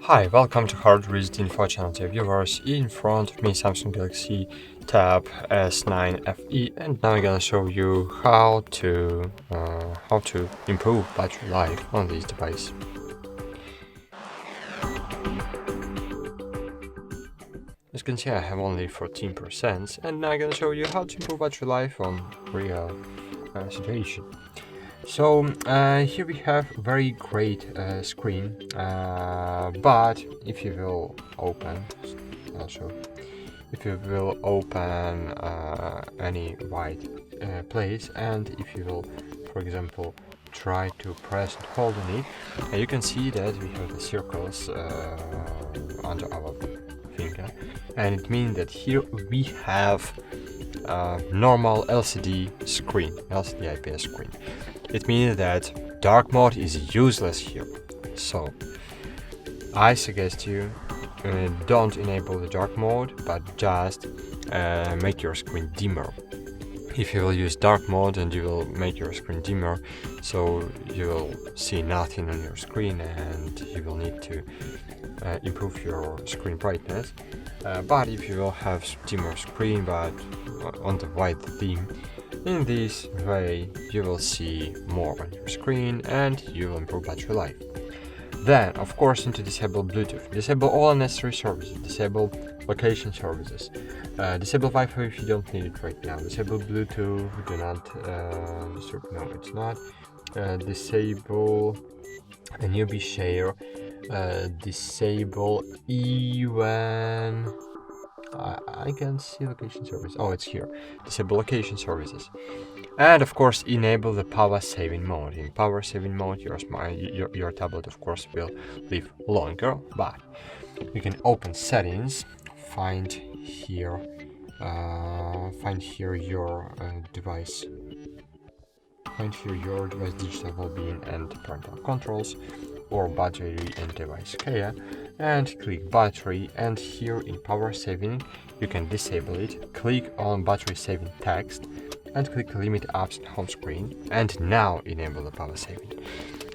Hi, welcome to HardReset.Info channel dear viewers. In front of me Samsung Galaxy Tab S9 FE, and now I'm gonna show you how to improve battery life on this device. As you can see, I have only 14%, and now I'm gonna show you how to improve battery life on real situation. So here we have very great screen, but if you will open, if you will open any white place, and if you will, for example, try to press and hold on it, you can see that we have the circles under our finger, and it means that here we have normal LCD IPS screen. It means that dark mode is useless here. So I suggest you don't enable the dark mode, but just make your screen dimmer. If you will use dark mode, and you will make your screen dimmer, so you will see nothing on your screen, and you will need to improve your screen brightness. But if you will have dimmer screen but on the white theme, in this way you will see more on your screen and you will improve battery life. Then, of course, need to disable Bluetooth. Disable all unnecessary services. Disable location services. Disable Wi-Fi if you don't need it right now. Disable Bluetooth. Do not disturb. No, it's not. Disable a newbie share. Disable even. I can see location service. Oh, it's here. Disable location services. And of course, enable the power saving mode. In power saving mode, your tablet of course will live longer, but you can open settings, find here your device. Find here your device digital well-being and parental controls, or battery and device care, and click battery, and here in power saving you can disable it. Click on battery saving text and click limit apps on home screen, and now enable the power saving.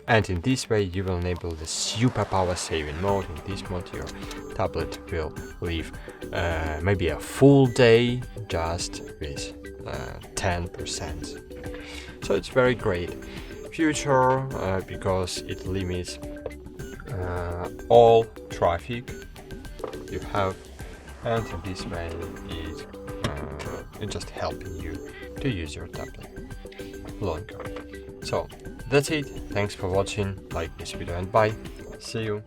And in this way you will enable the super power saving mode. In this mode your tablet will live maybe a full day just with 10%. So it's very great feature because it limits all traffic you have, and in this way it's just helping you to use your tablet longer. So that's it. Thanks for watching. Like this video and bye. See you.